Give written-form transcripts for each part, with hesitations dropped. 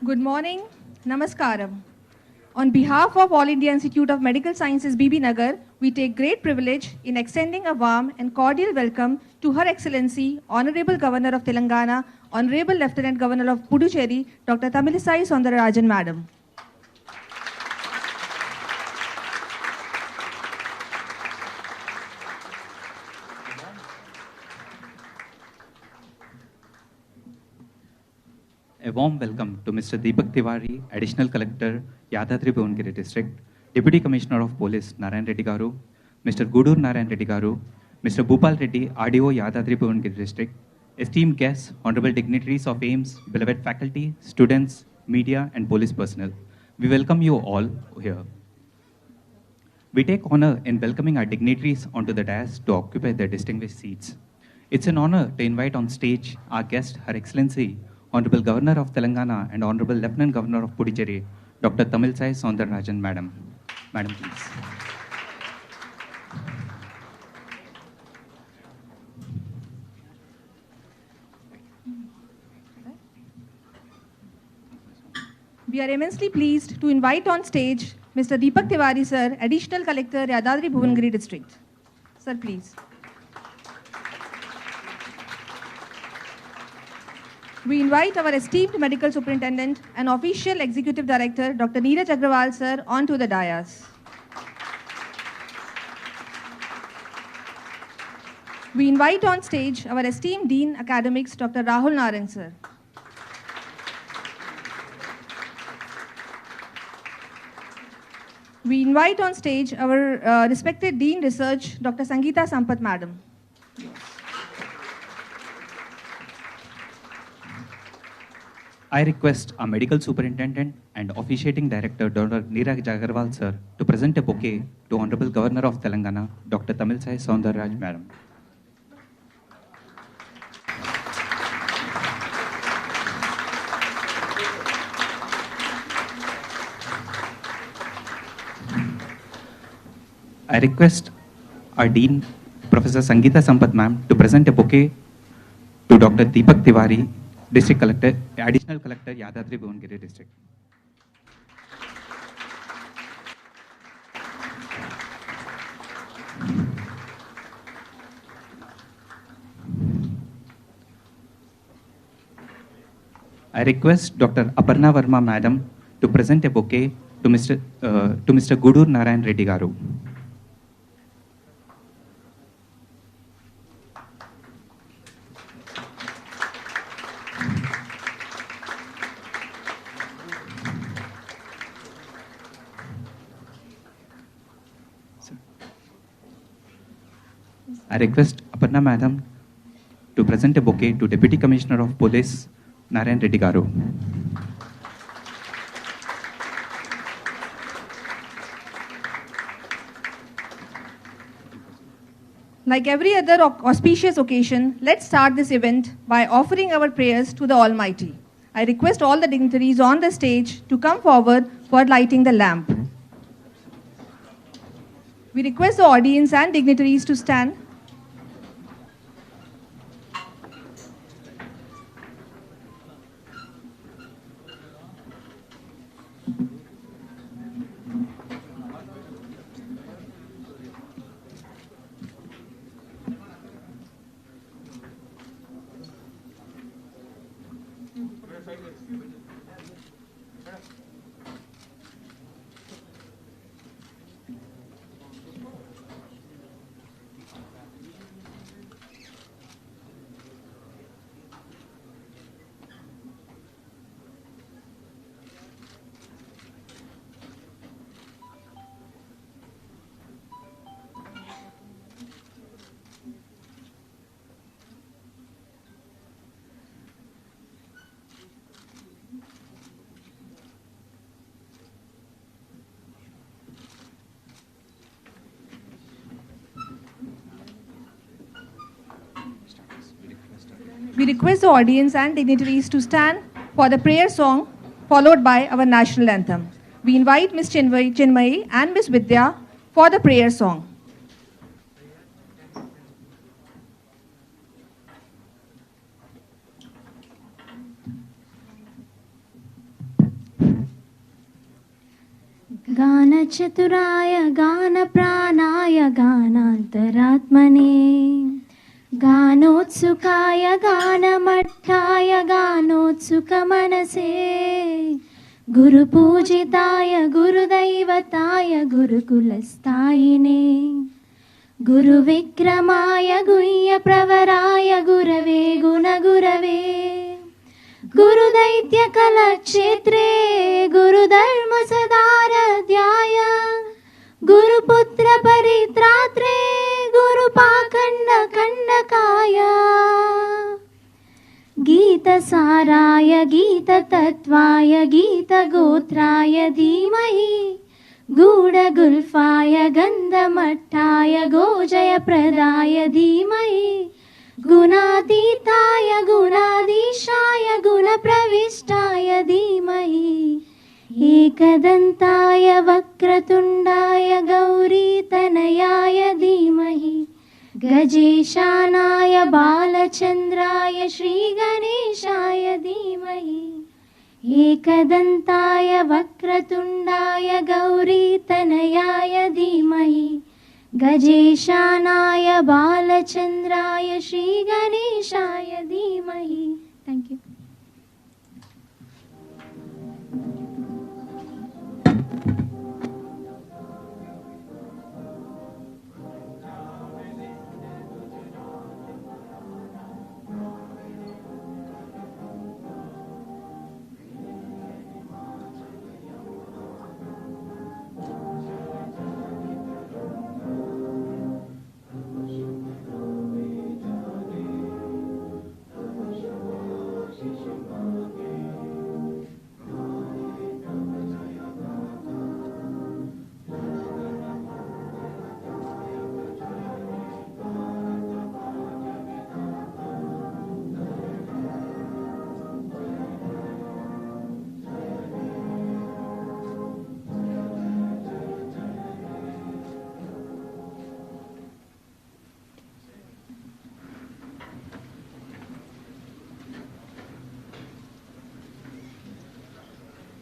Good morning, Namaskaram. On behalf of All India Institute of Medical Sciences Bibinagar, we take great privilege in extending a warm and cordial welcome to Her Excellency, Honorable Governor of Telangana, Honorable Lieutenant Governor of Puducherry, Dr. Tamilisai Soundararajan, Madam. A warm welcome to Mr. Deepak Tiwari, Additional Collector, Yadadri Bhuvangiri District, Deputy Commissioner of Police, Narayan Reddy Garu, Mr. Gudur Narayan Reddy Garu, Mr. Bhupal Reddy, RDO, Yadadri Bhuvangiri District, esteemed guests, honorable dignitaries of AIIMS, beloved faculty, students, media, and police personnel. We welcome you all here. We take honor in welcoming our dignitaries onto the dais to occupy their distinguished seats. It's an honor to invite on stage our guest, Her Excellency, Honorable Governor of Telangana and Honorable Lieutenant Governor of Puducherry, Dr. Tamilisai Soundararajan, Madam. Madam, please. We are immensely pleased to invite on stage Mr. Deepak Tiwari, sir, Additional Collector, Yadadri Bhuvangiri District. Sir, please. We invite our esteemed Medical Superintendent and Official Executive Director, Dr. Neeraj Agrawal, sir, onto the dais. We invite on stage our esteemed Dean Academics, Dr. Rahul Naran, sir. We invite on stage our respected Dean Research, Dr. Sangeeta Sampath, Madam. I request our Medical Superintendent and Officiating Director, Dr. Neeraj Agrawal, sir, to present a bouquet to Honorable Governor of Telangana, Dr. Tamilisai Soundararajan, Madam. I request our Dean, Professor Sangeeta Sampath, ma'am, to present a bouquet to Dr. Deepak Tiwari, District Collector, Additional Collector, Yadadri Bhuvangiri District. I request Dr. Aparna Verma, Madam, to present a bouquet to Mr. Gudur Narayan Reddy Garu. I request Aparna Madam to present a bouquet to Deputy Commissioner of Police, Narayan Reddy Garu. Like every other auspicious occasion, let's start this event by offering our prayers to the Almighty. I request all the dignitaries on the stage to come forward for lighting the lamp. We request the audience and dignitaries to stand. request the audience and dignitaries to stand for the prayer song followed by our national anthem. We invite Ms. Chinmayi and Ms. Vidya for the prayer song. गानचतुराय गानप्राणाय गानान्तरात्मने गानोत्सुकाय गानमट्ठाय गानोत्सुकमनसे गुरुपूजिताय गुरुदैवताय गुरुकुलस्थायिने गुरुविक्रमाय गुह्यप्रवराय गुरवे गुणगुरवे गुरुदैत्यकलक्षेत्रे गुरुधर्मसदाराध्याय गुरुपुत्रपरित्रात्रे गुरुपाखण्डखण्डकाय गीतसाराय गीततत्त्वाय गीतगोत्राय धीमहि गूढगुल्फाय गन्धमट्टाय गोजयप्रदाय धीमहि गुणातीताय गुणाधीशाय गुणप्रविष्टाय धीमहि एकदन्ताय वक्रतुण्डाय गौरीतनयाय धीमहि गजेशानाय बालचन्द्राय श्रीगणेशाय धीमहि एकदन्ताय वक्रतुण्डाय गौरीतनयाय धीमहि गजेशानाय बालचन्द्राय श्रीगणेशाय धीमहि. Thank you.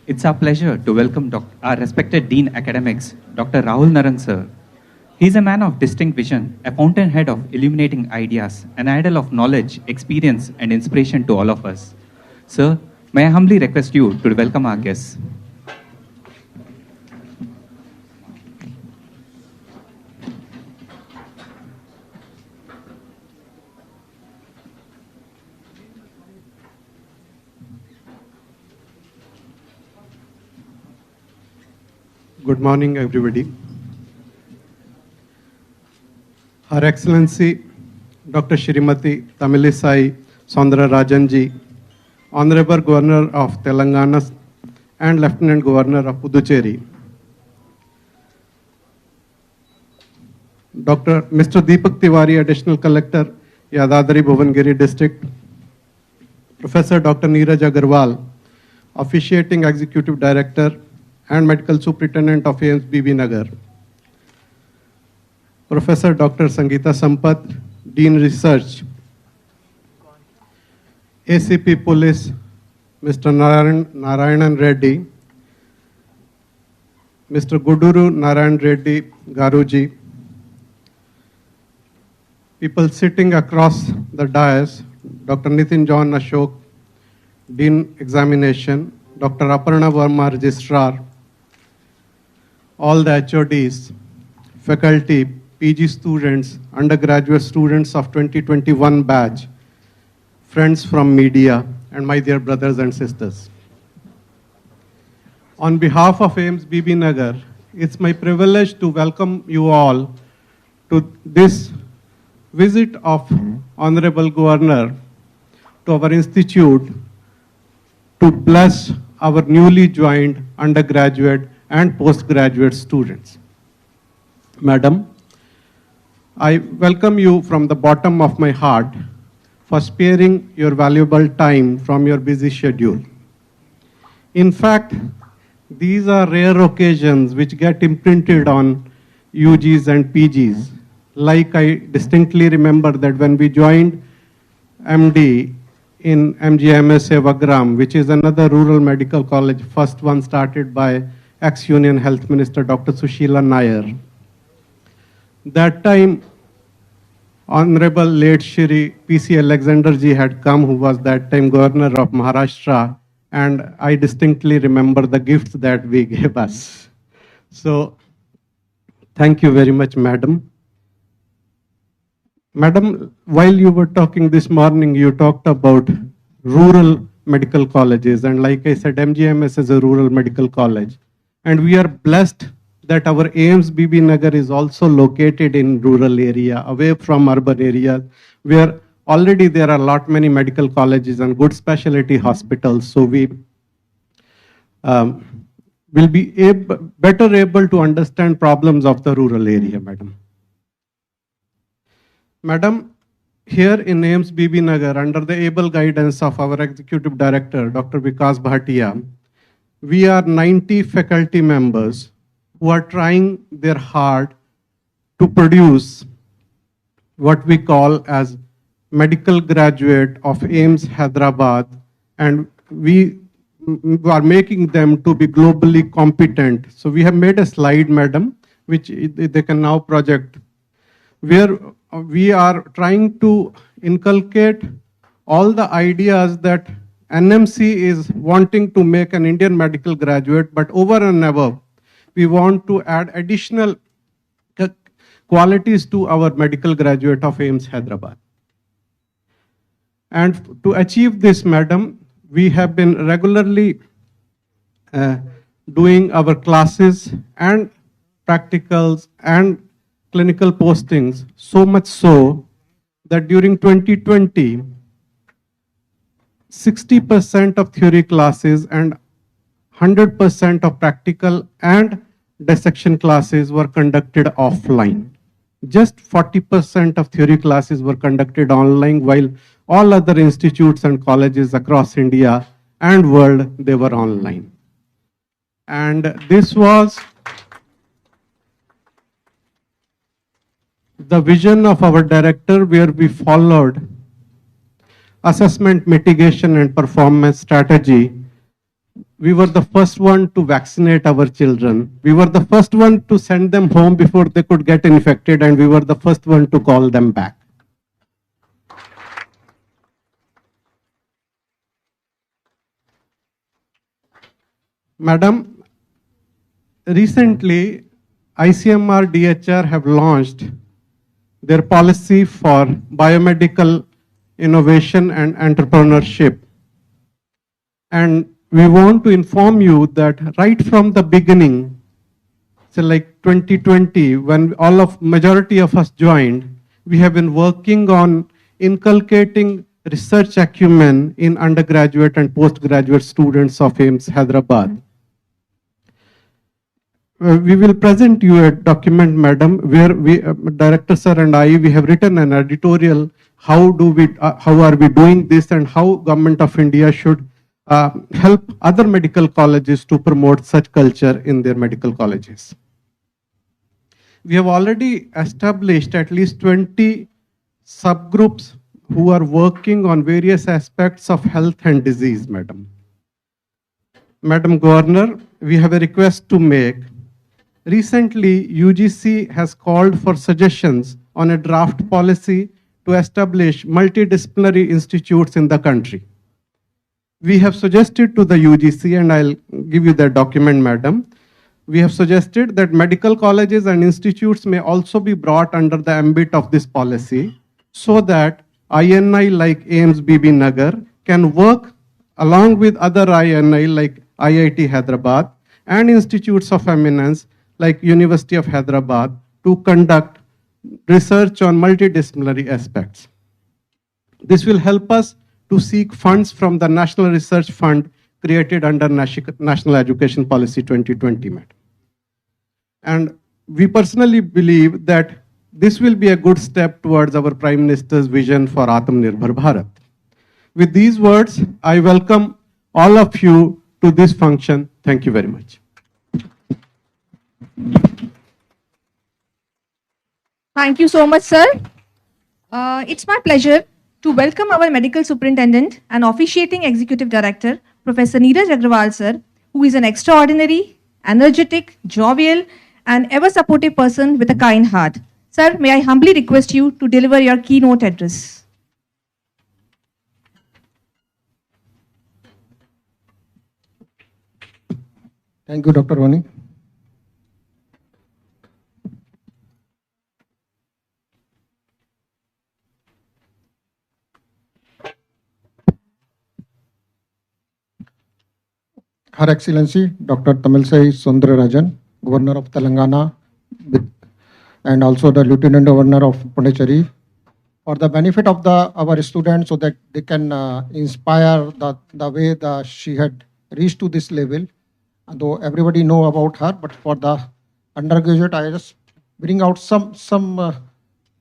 It's our pleasure to welcome our respected Dean Academics, Dr. Rahul Narang sir. He is a man of distinct vision, a fountainhead of illuminating ideas, an idol of knowledge, experience, and inspiration to all of us. Sir, may I humbly request you to welcome our guests. Good morning, everybody. Her Excellency, Dr. Shrimati Tamilisai Soundararajan ji, Honorable Governor of Telangana and Lieutenant Governor of Puducherry, Mr. Deepak Tiwari, Additional Collector, Yadadri Bhubaneswar District, Professor Dr. Neeraj Agarwal, Officiating Executive Director and Medical Superintendent of AIIMS Bibinagar, Professor Dr. Sangeeta Sampath, Dean Research, ACP Police, Mr. Narayanan Reddy, Mr. Guduru Narayan Reddy Garuji, people sitting across the dais, Dr. Nitin John Ashok, Dean Examination, Dr. Aparna Verma, Registrar, all the HODs, faculty, PG students, undergraduate students of 2021 batch, friends from media, and my dear brothers and sisters. On behalf of AIIMS Bibinagar, it's my privilege to welcome you all to this visit of Honorable Governor to our institute to bless our newly joined undergraduate and postgraduate students. Madam, I welcome you from the bottom of my heart for sparing your valuable time from your busy schedule. In fact, these are rare occasions which get imprinted on UGs and PGs. Like I distinctly remember that when we joined MD in MGMS Sevagram, which is another rural medical college, first one started by ex-Union Health Minister Dr. Sushila Nair. That time, Honorable late Shri P.C. Alexander ji had come, who was that time Governor of Maharashtra, and I distinctly remember the gifts that we gave us. So, thank you very much, Madam. Madam, while you were talking this morning, you talked about rural medical colleges, and like I said, MGMS is a rural medical college. And we are blessed that our AIIMS Bibinagar is also located in rural area, away from urban areas, where already there are many medical colleges and good specialty hospitals. So we will be better able to understand problems of the rural area, Madam. Madam, here in AIIMS Bibinagar, under the able guidance of our Executive Director, Dr. Vikas Bhatia, we are 90 faculty members who are trying their hard to produce what we call as medical graduate of AIIMS Hyderabad, and we are making them to be globally competent. So we have made a slide, Madam, which they can now project, where we are trying to inculcate all the ideas that NMC is wanting to make an Indian medical graduate, but over and above, we want to add additional qualities to our medical graduate of AIIMS Hyderabad. And to achieve this, Madam, we have been regularly doing our classes and practicals and clinical postings, so much so that during 2020, 60% of theory classes and 100% of practical and dissection classes were conducted offline. Just 40% of theory classes were conducted online, while all other institutes and colleges across India and world, they were online. And this was the vision of our director, where we followed assessment, mitigation, and performance strategy. We were the first one to vaccinate our children. We were the first one to send them home before they could get infected, and we were the first one to call them back. Madam, recently ICMR DHR have launched their policy for biomedical innovation and entrepreneurship. And we want to inform you that right from the beginning, so like 2020, when majority of us joined, we have been working on inculcating research acumen in undergraduate and postgraduate students of AIIMS Hyderabad. We will present you a document, Madam, where we, Director Sir and I, we have written an editorial. How are we doing this, and how Government of India should help other medical colleges to promote such culture in their medical colleges. We have already established at least 20 subgroups who are working on various aspects of health and disease, Madam. Madam Governor, we have a request to make. Recently, UGC has called for suggestions on a draft policy to establish multidisciplinary institutes in the country. We have suggested to the UGC, and I'll give you the document, Madam. We have suggested that medical colleges and institutes may also be brought under the ambit of this policy, so that INI like AIIMS Bibinagar can work along with other INI like IIT Hyderabad and institutes of eminence like University of Hyderabad to conduct research on multidisciplinary aspects. This will help us to seek funds from the National Research Fund created under National Education Policy 2020, Madam. And we personally believe that this will be a good step towards our Prime Minister's vision for Atmanirbhar Bharat. With these words, I welcome all of you to this function. Thank you very much. Thank you so much, sir. It's my pleasure to welcome our medical superintendent and officiating executive director, Professor Neeraj Agrawal, sir, who is an extraordinary, energetic, jovial, and ever supportive person with a kind heart. Sir, may I humbly request you to deliver your keynote address. Thank you, Dr. Roni. Her Excellency Dr. Tamilisai Soundararajan, Governor of Telangana, and also the Lieutenant Governor of Puducherry, for the benefit of our students so that they can inspire the way she had reached to this level. Though everybody know about her, but for the undergraduate, I just bring out some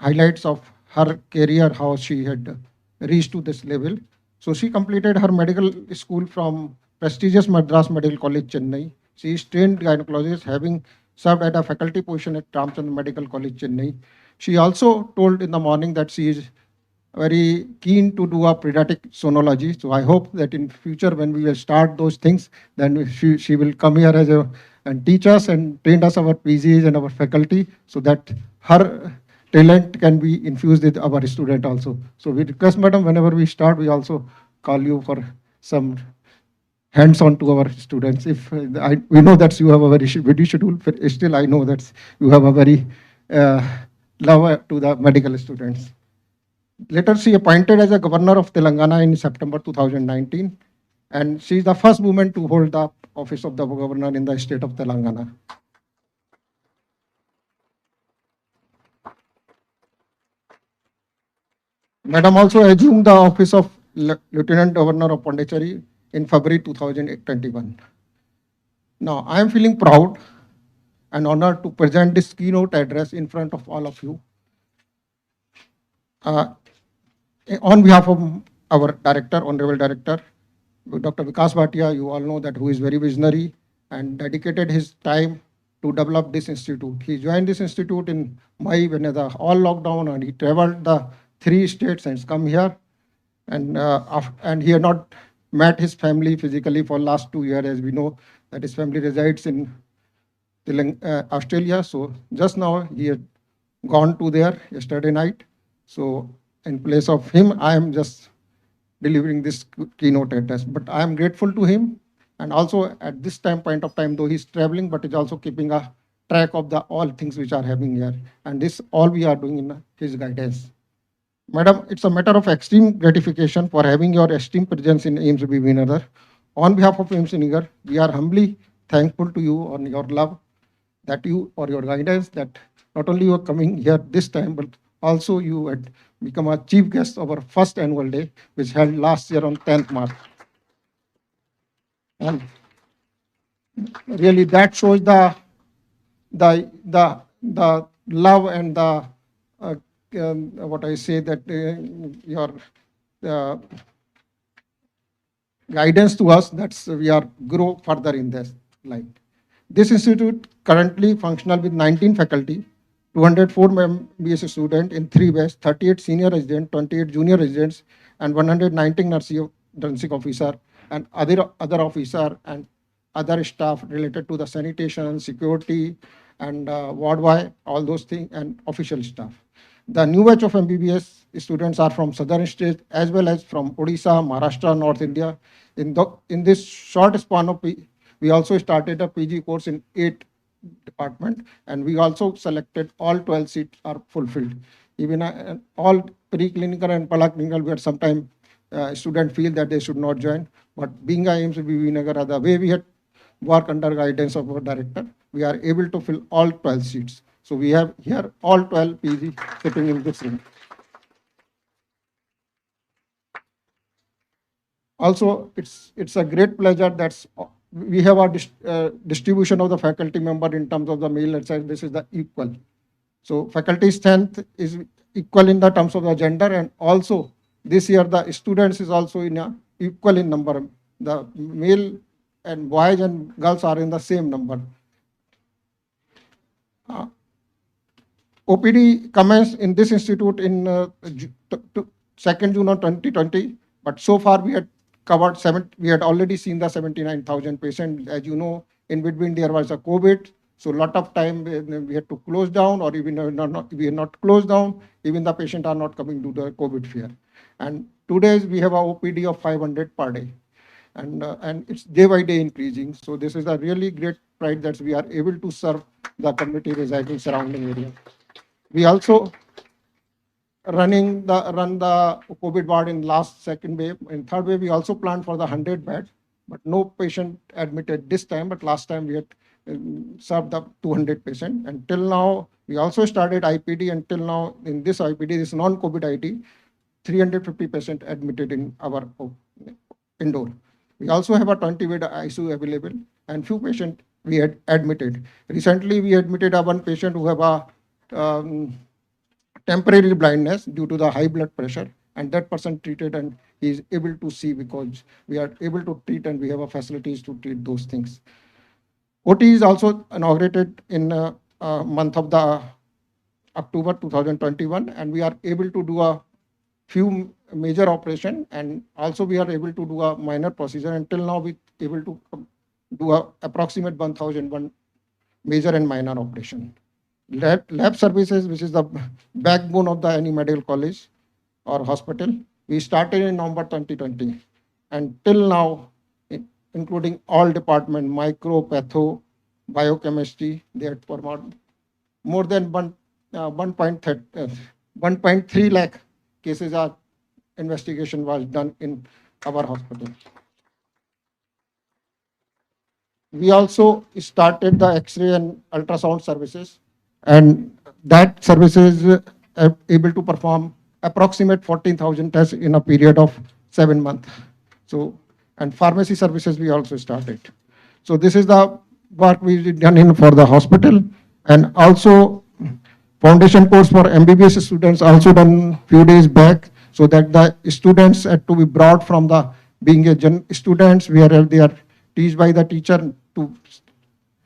highlights of her career, how she had reached to this level. So she completed her medical school from prestigious Madras Medical College, Chennai. She is trained gynecologist, having served at a faculty position at Ramchandra Medical College, Chennai. She also told in the morning that she is very keen to do a pediatric sonology. So I hope that in future when we will start those things, then she will come here as and teach us and train us our PGs and our faculty so that her talent can be infused with our student also. So we request, madam, whenever we start, we also call you for some hands-on to our students. If we know that you have a very busy schedule, but still I know that you have a very love to the medical students. Later, she appointed as a governor of Telangana in September 2019, and she is the first woman to hold the office of the governor in the state of Telangana. Madam also assumed the office of Lieutenant Governor of Pondicherry in February 2021. Now, I am feeling proud and honored to present this keynote address in front of all of you. On behalf of our director, Honorable Director, Dr. Vikas Bhatia, you all know that who is very visionary and dedicated his time to develop this institute. He joined this institute in May when the all lockdown, and he traveled the 3 states and come here. And he had not met his family physically for last 2 years, as we know that his family resides in Australia. So just now he had gone to there yesterday night. So in place of him, I am just delivering this keynote address. But I am grateful to him, and also at this point of time, though he's traveling, but he's also keeping a track of all things which are happening here. And this all we are doing in his guidance. Madam, it's a matter of extreme gratification for having your esteemed presence in AIIMS Bibinagar. On behalf of AIIMS Bibinagar, we are humbly thankful to you on your love, that you, or your guidance, that not only you are coming here this time, but also you had become a chief guest of our first annual day, which held last year on 10th March. And really that shows the love and the what I say, that your guidance to us, that's we are grow further in this line. This institute currently functional with 19 faculty, 204 MBBS students in 3 batches, 38 senior residents, 28 junior residents, and 119 nursing officer and other officer and other staff related to the sanitation, security, and ward-wide, all those things, and official staff. The new batch of MBBS students are from southern states as well as from Odisha, Maharashtra, North India. In this short span of we also started a PG course in 8 departments, and we also selected all 12 seats are fulfilled. Even all preclinical and paraclinical, where sometimes students feel that they should not join. But being AIIMS Bibinagar, the way we had work under guidance of our director, we are able to fill all 12 seats. So we have here all 12 PG sitting in this room. Also, it's a great pleasure that we have a distribution of the faculty member in terms of the male and sex. This is the equal. So faculty strength is equal in the terms of the gender, and also this year the students is also in a equal in number. The male and boys and girls are in the same number. OPD commenced in this institute in 2nd June of 2020, but so far we had covered we had already seen the 79,000 patients. As you know, in between there was a COVID, so a lot of time we had to close down, or even we are not closed down, even the patient are not coming to the COVID fear. And today we have a OPD of 500 per day, and it's day by day increasing. So this is a really great pride that we are able to serve the community residing surrounding area. We also run the COVID ward in second wave. In third wave, we also planned for the 100 bed, but no patient admitted this time. But last time we had served the 200 patient. And till now, we also started IPD. And till now, in this IPD, this non-COVID ID, 350 patient admitted in our indoor. We also have a 20-bed ICU available, and few patients we had admitted. Recently, we admitted one patient who have a temporary blindness due to the high blood pressure, and that person treated, and he is able to see because we are able to treat and we have a facilities to treat those things. OT is also inaugurated in month of the October 2021, and we are able to do a few major operation, and also we are able to do a minor procedure. Until now, we able to do a approximate 1,001 major and minor operation. Lab services, which is the backbone of any medical college or hospital, we started in November 2020, and till now, including all department, micro, patho, biochemistry, they had performed more than 1.3 lakh cases of investigation was done in our hospital. We also started the X-ray and ultrasound services, and that services are able to perform approximate 14,000 tests in a period of 7 months. So, and pharmacy services we also started. So this is the work we done for the hospital, and also foundation course for MBBS students also done few days back, so that the students had to be brought from the being a students where they are taught by the teacher to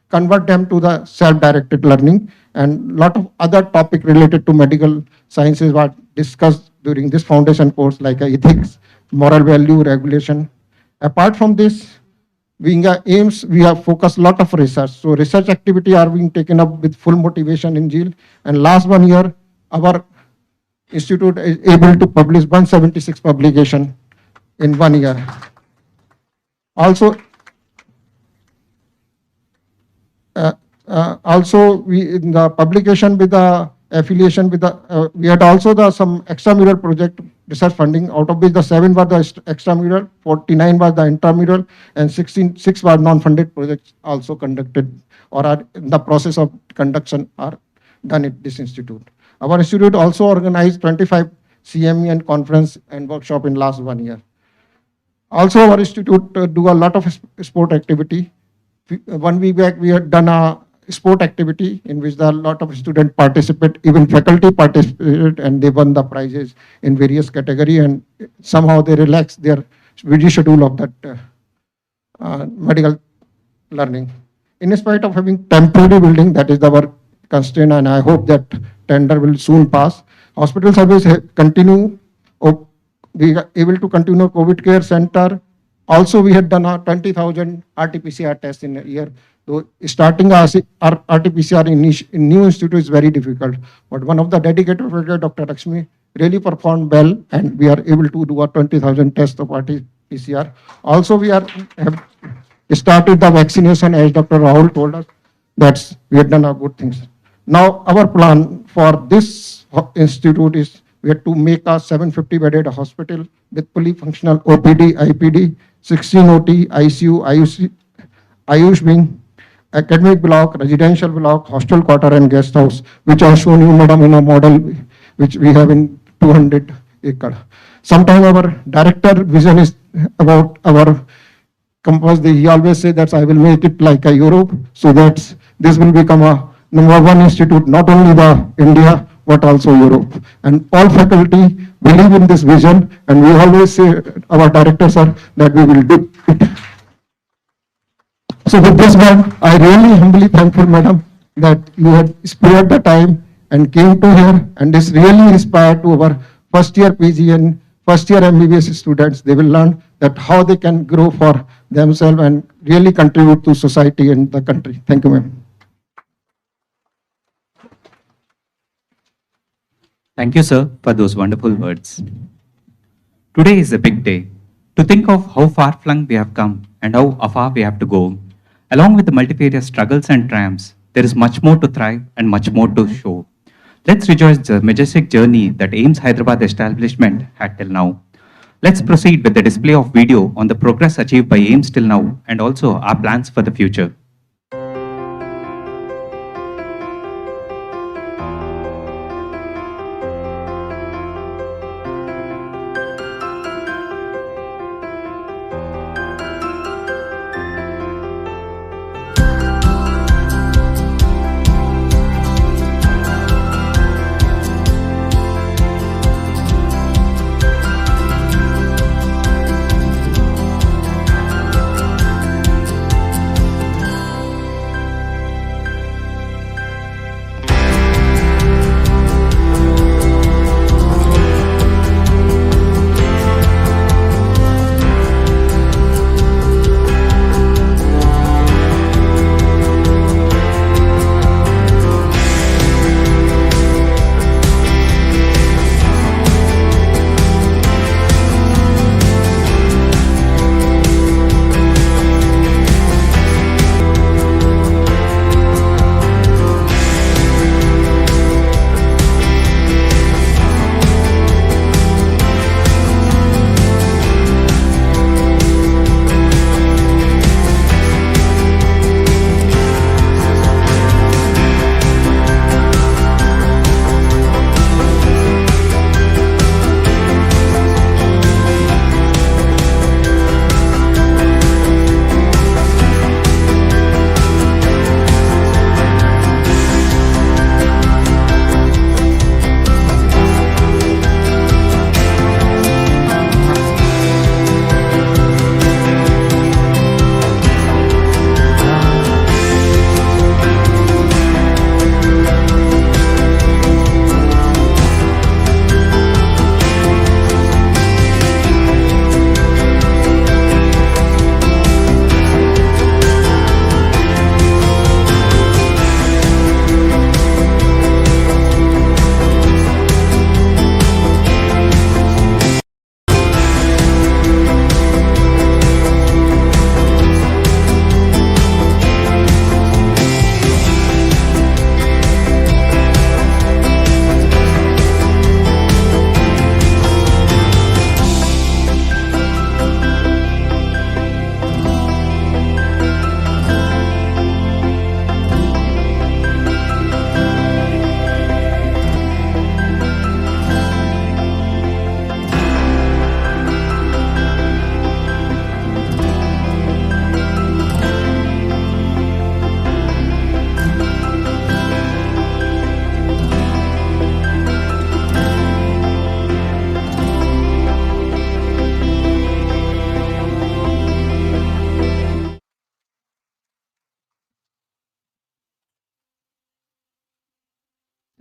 convert them to the self-directed learning, and lot of other topic related to medical sciences were discussed during this foundation course, like ethics, moral value, regulation. Apart from this, being a AIIMS, we have focused a lot of research. So research activity are being taken up with full motivation in JEEL. And last 1 year, our institute is able to publish 176 publication in 1 year. Also, we in the publication with the affiliation with the we had also some extramural project research funding, out of which the 7 were the extramural, 49 was the intramural, and 6 were non-funded projects also conducted or are in the process of conduction are done at this institute. Our institute also organized 25 CME and conference and workshop in last 1 year. Also, our institute do a lot of sport activity. 1 week back, we had done a sport activity in which a lot of students participate, even faculty participated, and they won the prizes in various category, and somehow they relaxed their busy schedule of that medical learning. In spite of having temporary building, that is our constraint, and I hope that tender will soon pass. Hospital service continue. We are able to continue COVID care center. Also, we had done a 20,000 RT-PCR tests in a year. Though starting our RT-PCR in new institute is very difficult, but one of the dedicated faculty, Dr. Lakshmi, really performed well, and we are able to do a 20,000 tests of RT-PCR. Also, we have started the vaccination, as Dr. Rahul told us, that we have done a good things. Now, our plan for this institute is we have to make a 750-bedded hospital with fully functional OPD, IPD, 16 OT, ICU, Ayush wing, academic block, residential block, hostel quarter, and guest house, which I shown you, madam, in a model which we have in 200 acre. Sometime our director vision is about our campus. He always say that I will make it like a Europe, so that this will become a number one institute, not only the India, but also Europe. And all faculty believe in this vision, and we always say, our director sir, that we will do it. So with this one, I really humbly thankful, madam, that you had spared the time and came to here, and this really inspired to our first year PG and first year MBBS students. They will learn that how they can grow for themselves and really contribute to society and the country. Thank you, ma'am. Thank you, sir, for those wonderful words. Today is a big day. To think of how far-flung we have come and how afar we have to go. Along with the multifarious struggles and triumphs, there is much more to thrive and much more to show. Let's rejoice the majestic journey that AIIMS Hyderabad establishment had till now. Let's proceed with the display of video on the progress achieved by AIIMS till now and also our plans for the future.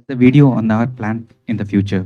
The video on our plan in the future.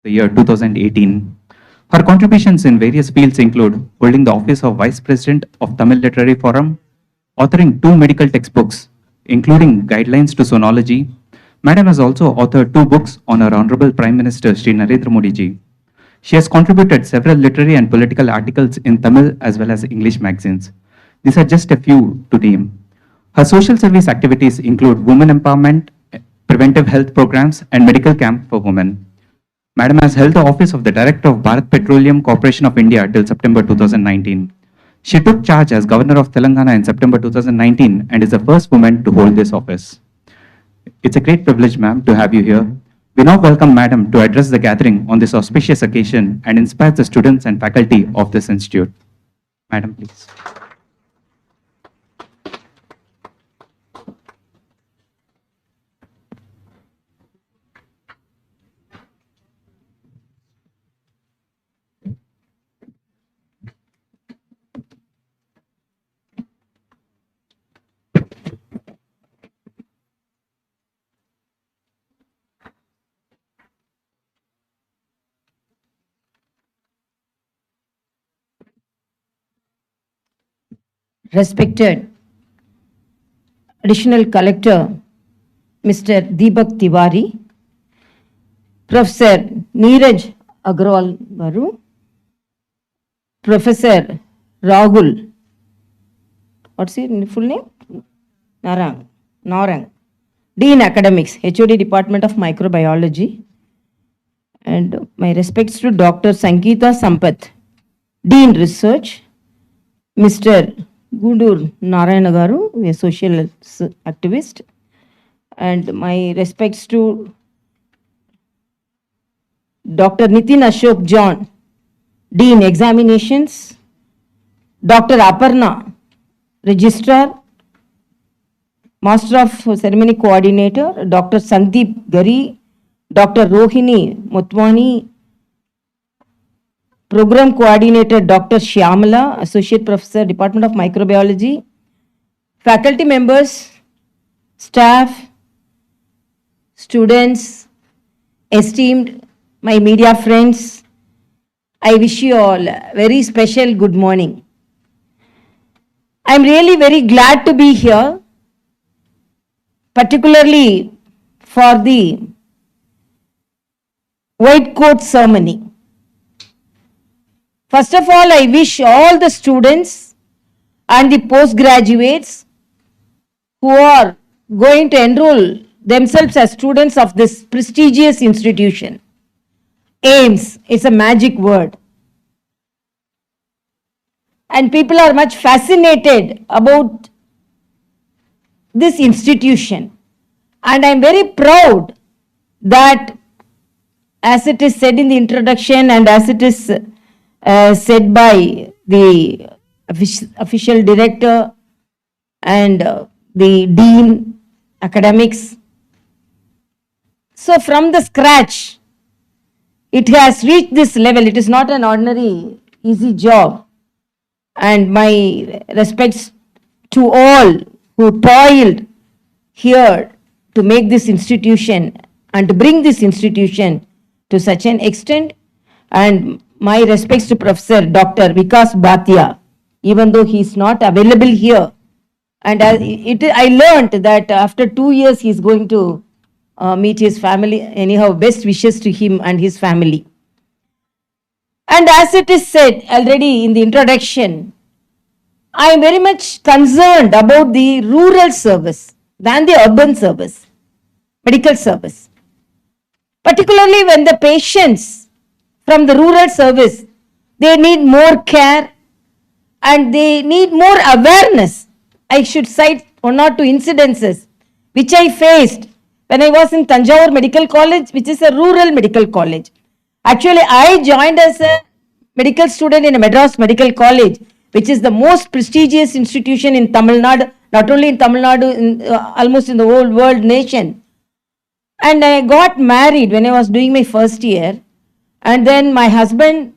the year 2018. Her contributions in various fields include holding the office of Vice President of Tamil Literary Forum, authoring 2 medical textbooks, including Guidelines to Sonology. Madam has also authored 2 books on our Honorable Prime Minister Sri Narendra Modi ji. She has contributed several literary and political articles in Tamil as well as English magazines. These are just a few to name. Her social service activities include women empowerment, preventive health programs, and medical camp for women. Madam has held the office of the Director of Bharat Petroleum Corporation of India till September 2019. She took charge as Governor of Telangana in September 2019 and is the first woman to hold this office. It's a great privilege, ma'am, to have you here. We now welcome Madam to address the gathering on this auspicious occasion and inspire the students and faculty of this institute. Madam, please. Respected Additional Collector Mr. Deepak Tiwari, Professor Neeraj Agrawal Garu, Professor Rahul, what's his full name? Narang, Dean Academics, HOD Department of Microbiology, and my respects to Dr. Sangeeta Sampath, Dean Research, Mr. Gudur Narayana Garu, a social activist, and my respects to Dr. Nitin Ashok John, Dean Examinations, Dr. Aparna, Registrar, Master of Ceremony Coordinator, Dr. Sandeep Gari, Dr. Rohini Motwani, Program Coordinator Dr. Shyamala, Associate Professor, Department of Microbiology, faculty members, staff, students, esteemed my media friends, I wish you all a very special good morning. I'm really very glad to be here, particularly for the white coat ceremony. First of all, I wish all the students and the postgraduates who are going to enroll themselves as students of this prestigious institution. AIIMS is a magic word. And people are much fascinated about this institution. And I'm very proud that, as it is said in the introduction and as it is said by the official director and the dean academics. So from the scratch, it has reached this level. It is not an ordinary easy job. And my respects to all who toiled here to make this institution and to bring this institution to such an extent. And my respects to Professor Dr. Vikas Bhatia, even though he is not available here. And I learned that after 2 years he is going to meet his family. Anyhow, best wishes to him and his family. And as it is said already in the introduction, I am very much concerned about the rural service than the urban service, medical service. Particularly when the patients from the rural service, they need more care and they need more awareness. I should cite 1 or 2 incidences which I faced when I was in Tanjavur Medical College, which is a rural medical college. Actually, I joined as a medical student in a Madras Medical College, which is the most prestigious institution in Tamil Nadu, not only in Tamil Nadu, almost in the whole world nation. And I got married when I was doing my first year. And then my husband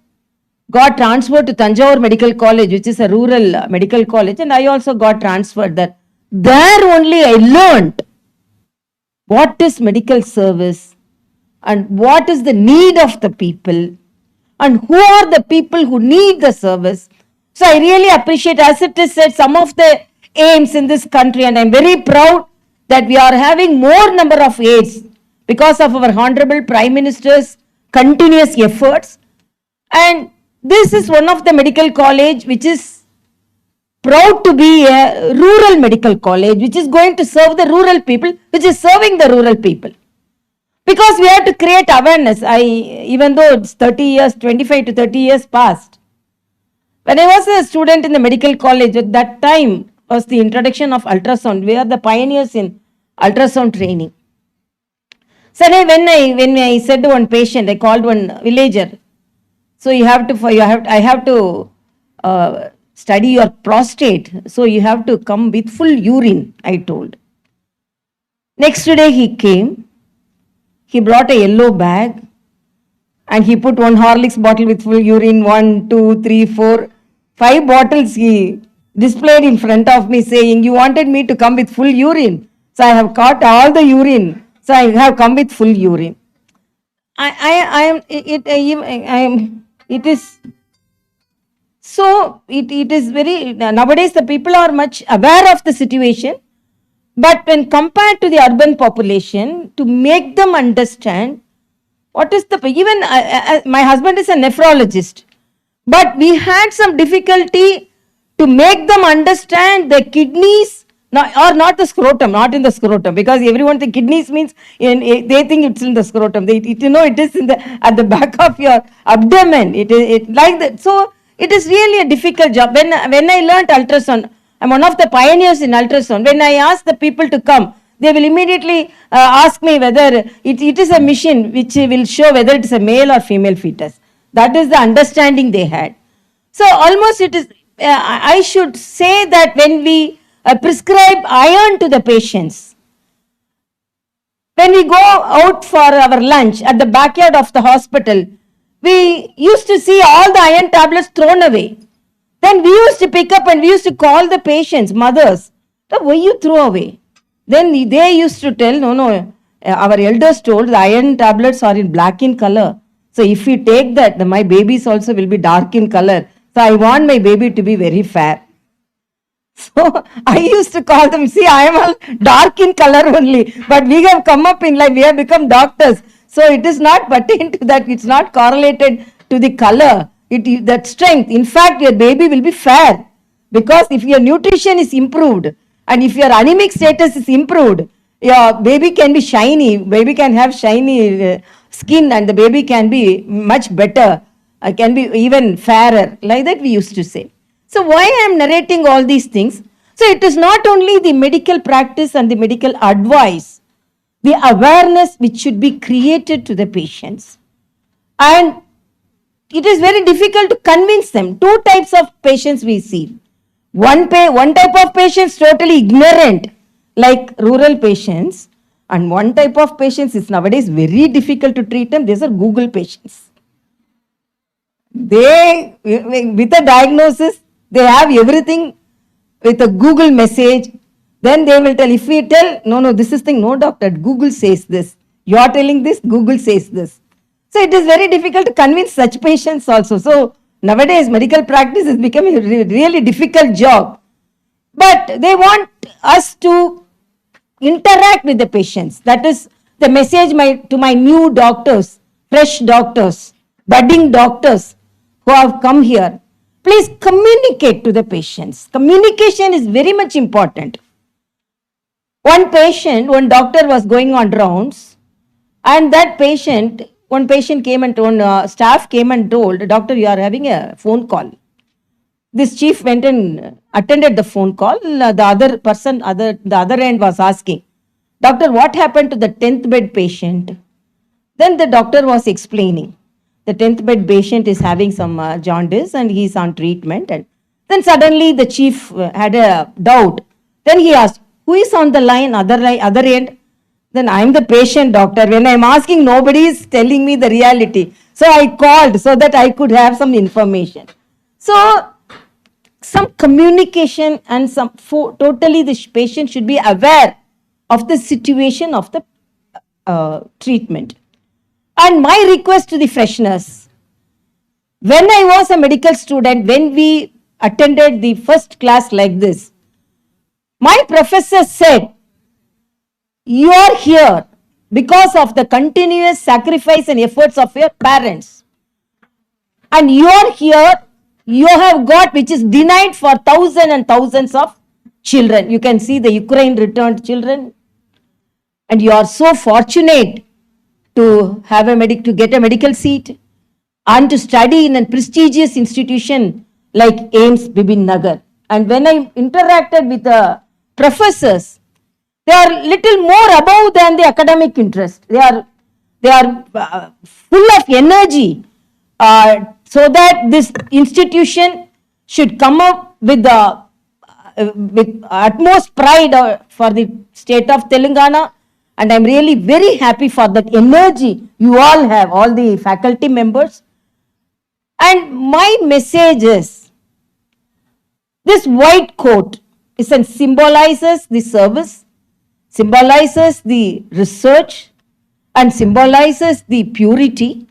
got transferred to Tanjavur Medical College, which is a rural medical college. And I also got transferred there. There only I learned what is medical service and what is the need of the people and who are the people who need the service. So I really appreciate, as it is said, some of the AIIMS in this country, and I'm very proud that we are having more number of aids because of our Honorable Prime Minister's continuous efforts. And this is one of the medical college which is proud to be a rural medical college, which is going to serve the rural people, which is serving the rural people. Because we have to create awareness. Even though it's 30 years, 25 to 30 years past, when I was a student in the medical college, at that time was the introduction of ultrasound. We are the pioneers in ultrasound training. So when I said to one patient, I called one villager. So I have to study your prostate. So you have to come with full urine, I told. Next day he came. He brought a yellow bag and he put one Horlicks bottle with full urine, 1, 2, 3, 4, 5 bottles he displayed in front of me saying, you wanted me to come with full urine. So I have caught all the urine. So I have come with full urine. It is very, nowadays the people are much aware of the situation. But when compared to the urban population, to make them understand what is the, even my husband is a nephrologist, but we had some difficulty to make them understand the kidneys, or not the scrotum, not in the scrotum, because everyone thinks kidneys means, they think it's in the scrotum. It is in at the back of your abdomen. It like that. So it is really a difficult job. When I learnt ultrasound, I'm one of the pioneers in ultrasound. When I ask the people to come, they will immediately ask me whether it is a machine which will show whether it is a male or female fetus. That is the understanding they had. So almost it is, I should say that when we prescribe iron to the patients, when we go out for our lunch at the backyard of the hospital, we used to see all the iron tablets thrown away. Then we used to pick up and we used to call the patients, mothers, why you throw away? Then they used to tell, no, our elders told the iron tablets are in black in color. So if we take that, my babies also will be dark in color. So I want my baby to be very fair. So I used to call them, see, I am all dark in color only. But we have come up in life, we have become doctors. So it is not pertaining to that, it's not correlated to the color. That strength, in fact, your baby will be fair, because if your nutrition is improved and if your anemic status is improved, your baby can be shiny, baby can have shiny skin, and the baby can be much better, can be even fairer, like that we used to say. So why I am narrating all these things? So it is not only the medical practice and the medical advice, the awareness which should be created to the patients. And it is very difficult to convince them. Two types of patients we see. One type of patients totally ignorant, like rural patients, and one type of patients is nowadays very difficult to treat them. These are Google patients. They, with a diagnosis, they have everything with a Google message. Then they will tell, if we tell, no, this is thing, no doctor, Google says this. You are telling this, Google says this. So it is very difficult to convince such patients also. So nowadays medical practice is becoming a really difficult job. But they want us to interact with the patients. That is the message to my new doctors, fresh doctors, budding doctors who have come here. Please communicate to the patients. Communication is very much important. One doctor was going on rounds, and that patient, one patient came and told, staff came and told, doctor, you are having a phone call. This chief went and attended the phone call. The other person, the other end was asking, doctor, what happened to the 10th bed patient? Then the doctor was explaining, the 10th bed patient is having some jaundice and he is on treatment. And then suddenly the chief had a doubt. Then he asked, who is on the line, other end? Then I am the patient, doctor. When I am asking, nobody is telling me the reality. So I called so that I could have some information. So some communication and totally the patient should be aware of the situation of the treatment. And my request to the freshness, when I was a medical student, when we attended the first class like this, my professor said, you are here because of the continuous sacrifice and efforts of your parents. And you are here, you have got which is denied for thousands and thousands of children. You can see the Ukraine returned children. And you are so fortunate to have to get a medical seat and to study in a prestigious institution like AIIMS Bibinagar. And when I interacted with the professors, they are little more above than the academic interest. They are full of energy, so that this institution should come up with the with utmost pride for the state of Telangana. And I'm really very happy for that energy you all have, all the faculty members. And my message is, this white coat symbolizes the service, symbolizes the research, and symbolizes the purity.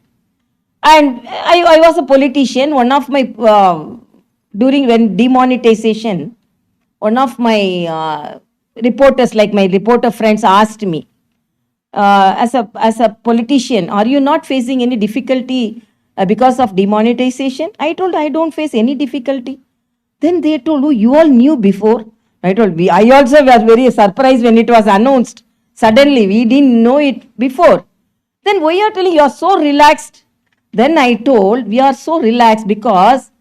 And I was a politician. One of my, when demonetization, one of my reporters, like my reporter friends, asked me, as a politician, are you not facing any difficulty because of demonetization? I told, I don't face any difficulty. Then they told, oh, you all knew before. I told, I also was very surprised when it was announced. Suddenly, we didn't know it before. Then why are you telling you are so relaxed? Then I told, we are so relaxed because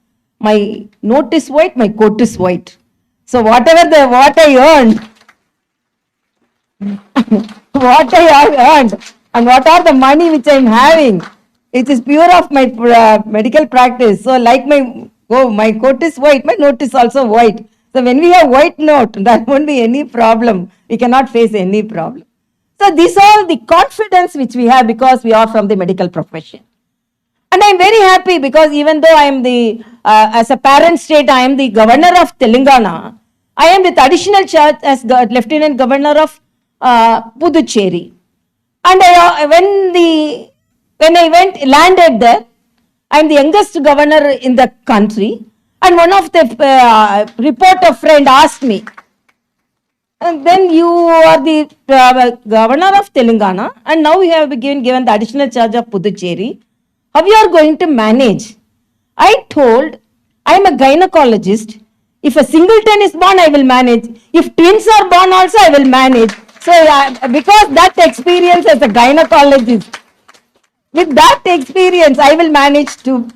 my note is white, my coat is white. So what I earned, what I have earned, and what are the money which I am having, it is pure of my medical practice. So like my coat is white, my note is also white. So when we have white note, there won't be any problem. We cannot face any problem. So these are the confidence which we have because we are from the medical profession. And I am very happy because even though I am as a parent state, I am the governor of Telangana. I am with additional charge as Lieutenant Governor of Puducherry. And when I landed there, I am the youngest governor in the country. And one of the reporter friend asked me, and then you are the governor of Telangana, and now you have been given the additional charge of Puducherry. How you are going to manage? I told, I am a gynecologist. If a singleton is born, I will manage. If twins are born also, I will manage. So because that experience as a gynecologist, with that experience, I will manage two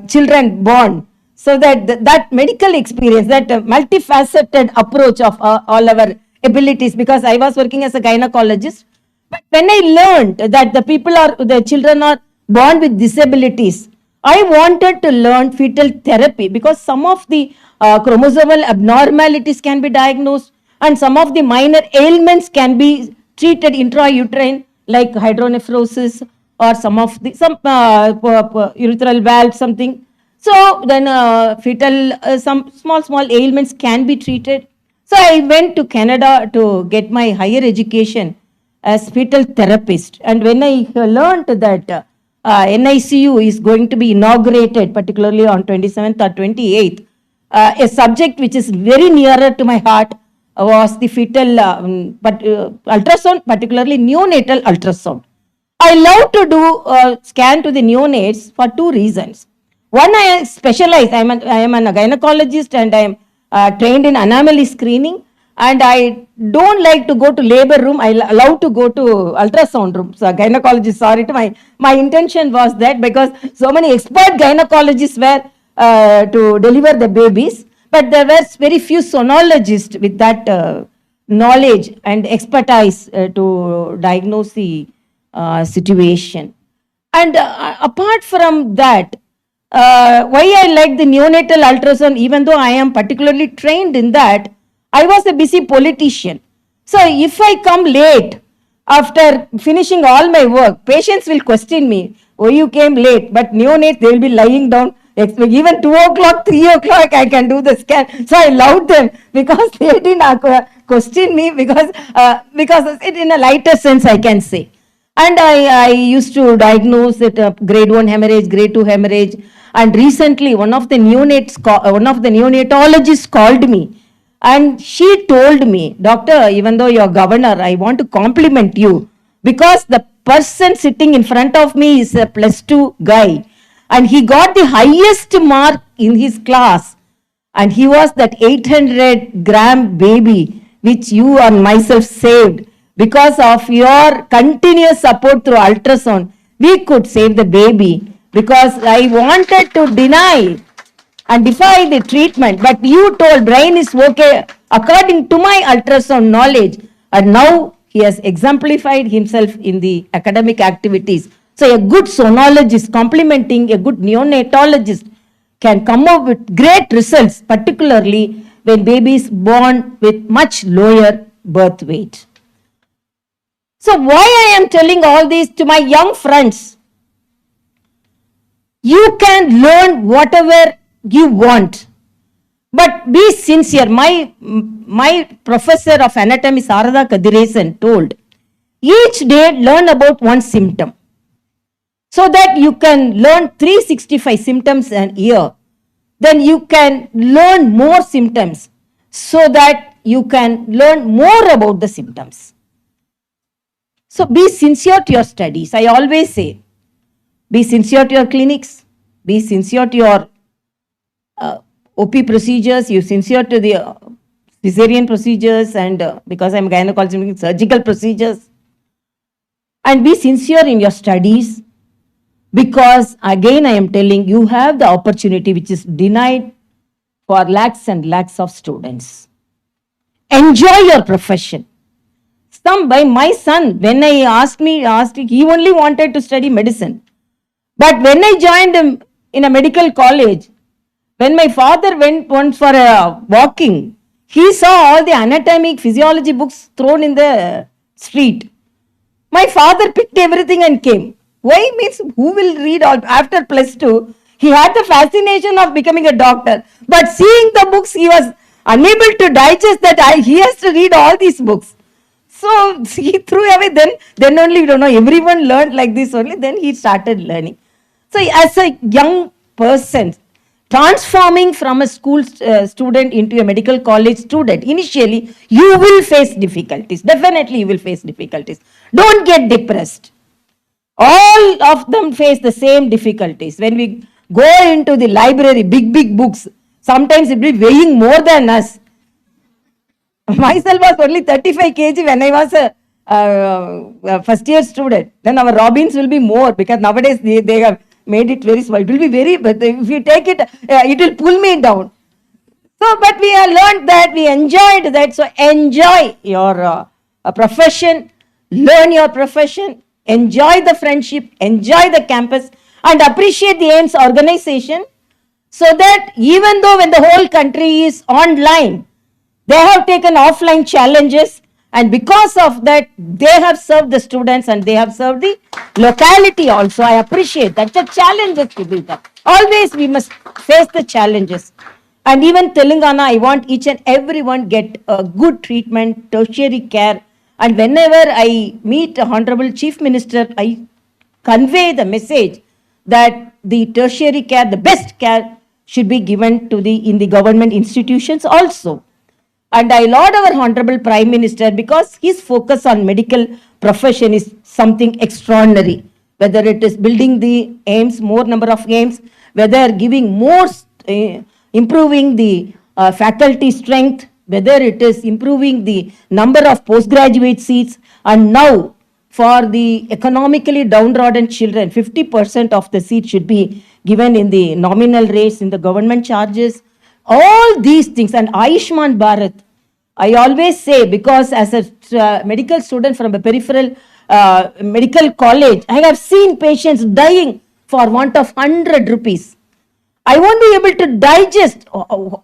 children born. So that medical experience, that multifaceted approach of all our abilities, because I was working as a gynecologist. But when I learned that the children are born with disabilities, I wanted to learn fetal therapy because some of the chromosomal abnormalities can be diagnosed and some of the minor ailments can be treated intrauterine, like hydronephrosis or some urethral valve, something. So then some small ailments can be treated. So I went to Canada to get my higher education as fetal therapist. And when I learned that NICU is going to be inaugurated, particularly on 27th or 28th, a subject which is very nearer to my heart was the fetal ultrasound, particularly neonatal ultrasound. I love to do scan to the neonates for two reasons. One, I specialize. I am a gynecologist and I am trained in anomaly screening. And I don't like to go to labor room. I love to go to ultrasound room. So gynecologist saw it. My intention was that because so many expert gynecologists were to deliver the babies, but there were very few sonologists with that knowledge and expertise to diagnose the situation. And apart from that, why I like the neonatal ultrasound, even though I am particularly trained in that, I was a busy politician. So if I come late after finishing all my work, patients will question me, oh, you came late. But neonates, they will be lying down. Even 2 o'clock, 3 o'clock, I can do the scan. So I loved them because they didn't question me because it in a lighter sense, I can say. And I used to diagnose it grade 1 hemorrhage, grade 2 hemorrhage. And recently, one of the neonatologists called me and she told me, Doctor, even though you're governor, I want to compliment you because the person sitting in front of me is a +2 guy and he got the highest mark in his class and he was that 800-gram baby which you and myself saved. Because of your continuous support through ultrasound, we could save the baby because I wanted to deny and defy the treatment. But you told brain is okay according to my ultrasound knowledge. And now he has exemplified himself in the academic activities. So a good sonologist complementing a good neonatologist can come up with great results, particularly when baby is born with much lower birth weight. So why I am telling all this to my young friends? You can learn whatever you want, but be sincere. My professor of anatomy, Sarada Kadiresan, told, each day learn about one symptom so that you can learn 365 symptoms a year. Then you can learn more symptoms so that you can learn more about the symptoms. So be sincere to your studies. I always say, be sincere to your clinics, be sincere to your OP procedures, you sincere to the cesarean procedures and because I'm gynecologist, surgical procedures. And be sincere in your studies because again I am telling you have the opportunity which is denied for lakhs and lakhs of students. Enjoy your profession. By my son, when I asked, he only wanted to study medicine. But when I joined him in a medical college, when my father went once for a walking, he saw all the anatomic physiology books thrown in the street. My father picked everything and came. Why? Means who will read all? After +2, he had the fascination of becoming a doctor. But seeing the books, he was unable to digest that he has to read all these books. So he threw away, then only, you know, everyone learned like this only, then he started learning. So as a young person, transforming from a school student into a medical college student, initially you will face difficulties. Definitely you will face difficulties. Don't get depressed. All of them face the same difficulties. When we go into the library, big books, sometimes it will be weighing more than us. Myself was only 35 kg when I was a first year student. Then our Robins will be more because nowadays they have made it very small. It will be very, but if you take it, it will pull me down. So, but we have learned that, we enjoyed that. So enjoy your profession, learn your profession, enjoy the friendship, enjoy the campus and appreciate the AIIMS organization so that even though when the whole country is online, they have taken offline challenges and because of that, they have served the students and they have served the locality also. I appreciate that. The challenges to be there. Always we must face the challenges. And even Telangana, I want each and everyone get a good treatment, tertiary care. And whenever I meet a Honorable Chief Minister, I convey the message that the tertiary care, the best care should be given to in the government institutions also. And I laud our Honorable Prime Minister because his focus on medical profession is something extraordinary. Whether it is building the AIIMS, more number of AIIMS, whether giving more, improving the faculty strength, whether it is improving the number of postgraduate seats, and now for the economically downtrodden children, 50% of the seats should be given in the nominal rates in the government charges. All these things and AIIMS Bharat, I always say because as a medical student from a peripheral medical college, I have seen patients dying for want of 100 rupees. I won't be able to digest for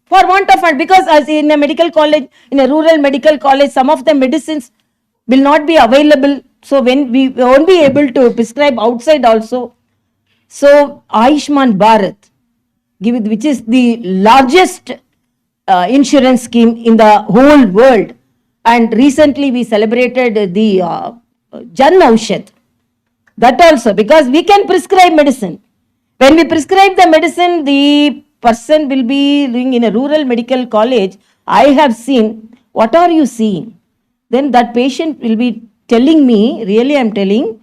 want of, because as in a medical college, in a rural medical college, some of the medicines will not be available. So when we won't be able to prescribe outside also. So AIIMS Bharat, which is the largest insurance scheme in the whole world. And recently we celebrated the Jan Aushadh. That also, because we can prescribe medicine. When we prescribe the medicine, the person will be doing in a rural medical college. I have seen, what are you seeing? Then that patient will be telling me, really I'm telling,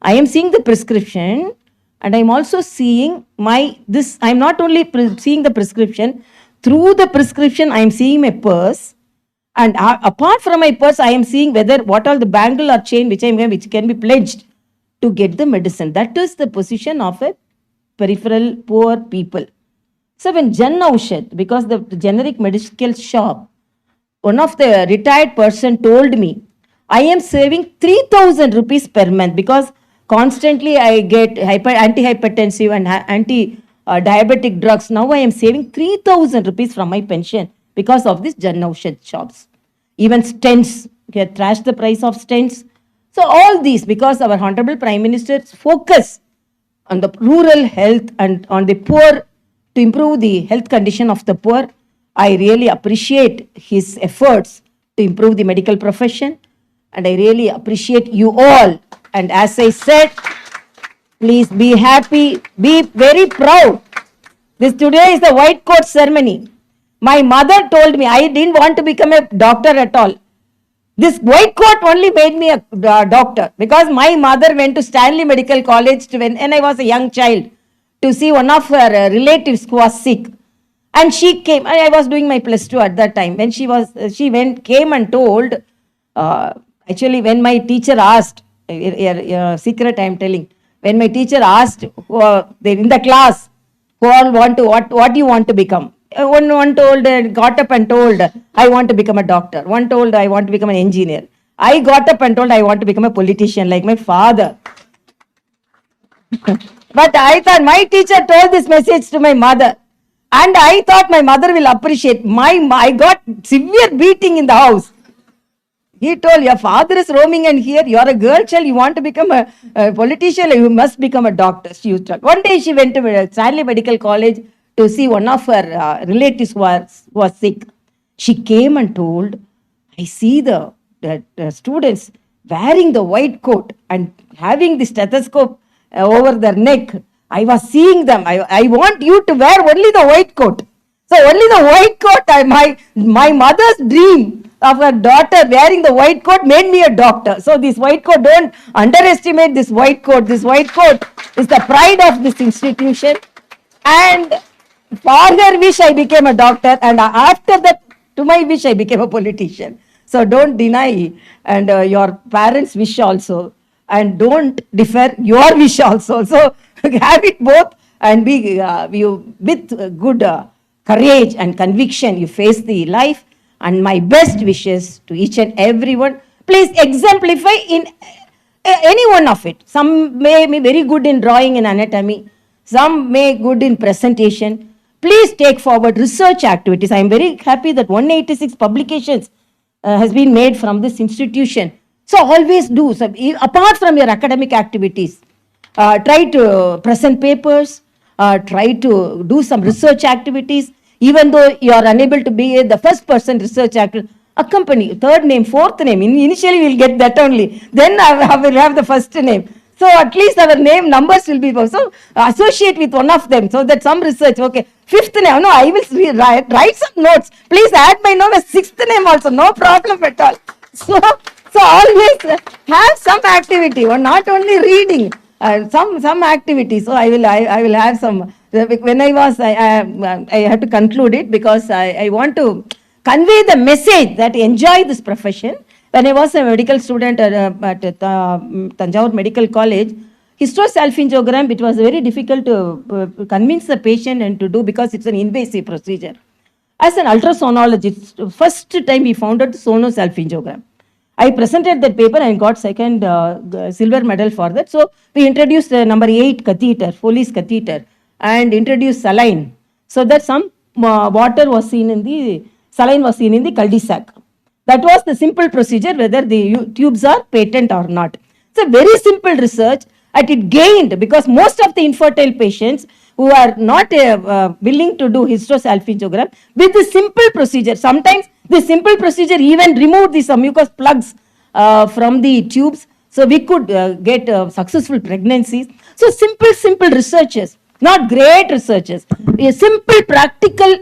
I am seeing the prescription and I'm also seeing I'm not only seeing the prescription, through the prescription I am seeing my purse. And apart from my purse, I am seeing what all the bangle or chain which can be pledged to get the medicine. That is the position of a peripheral poor people. So when Jan Aushadh, because the generic medical shop, one of the retired person told me, I am saving 3,000 rupees per month because constantly I get antihypertensive and anti-diabetic drugs. Now I am saving 3,000 rupees from my pension because of this Jan Aushadh shops. Even stents, they trashed the price of stents. So all these, because our Hon'ble Prime Minister's focus on the rural health and on the poor, to improve the health condition of the poor, I really appreciate his efforts to improve the medical profession. And I really appreciate you all. And as I said, please be happy, be very proud. Today is the white coat ceremony. My mother told me I didn't want to become a doctor at all. This white coat only made me a doctor because my mother went to Stanley Medical College when I was a young child to see one of her relatives who was sick. And she came, I was doing my +2 at that time. When came and told, actually when my teacher asked, secret I am telling, when my teacher asked in the class, what do you want to become? One told, got up and told, I want to become a doctor. One told, I want to become an engineer. I got up and told, I want to become a politician like my father. But I thought my teacher told this message to my mother. And I thought my mother will appreciate. I got severe beating in the house. He told, your father is roaming and here, you are a girl child, you want to become a politician, you must become a doctor. One day she went to Stanley Medical College to see one of her relatives was sick. She came and told, I see the students wearing the white coat and having the stethoscope over their neck. I was seeing them. I want you to wear only the white coat. So only the white coat, my mother's dream of her daughter wearing the white coat made me a doctor. So this white coat, don't underestimate this white coat. This white coat is the pride of this institution. And for her wish, I became a doctor. And after that, to my wish, I became a politician. So don't deny and your parents' wish also. And don't defer your wish also. So have it both and be with good courage and conviction you face the life. And my best wishes to each and everyone. Please exemplify in any one of it. Some may be very good in drawing and anatomy. Some may good in presentation. Please take forward research activities. I am very happy that 186 publications has been made from this institution. So always do. So apart from your academic activities, try to present papers, try to do some research activities. Even though you are unable to be the first person research activity, accompany, third name, fourth name. Initially we will get that only. Then I will have the first name. So at least our name numbers will be also associate with one of them so that some research, okay, fifth name, no, I will write some notes. Please add my name as sixth name also, no problem at all. So always have some activity, or not only reading, some activity. So I will have some. When I have to conclude it because I want to convey the message that enjoy this profession. When I was a medical student at Tanjavur Medical College, hysterosalpingogram, it was very difficult to convince the patient and to do because it's an invasive procedure. As an ultrasonologist, first time we found out the sonosalpingogram. I presented that paper and got second silver medal for that. So we introduced number 8 catheter, Foley's catheter, and introduced saline. So that some water was seen in the, saline was seen in the cul-de-sac. That was the simple procedure, whether the tubes are patent or not. It's a very simple research, and it gained because most of the infertile patients who are not willing to do hysterosalpingogram with the simple procedure. Sometimes the simple procedure even removed the mucous plugs from the tubes. So we could get successful pregnancies. So simple researches, not great researches. Simple practical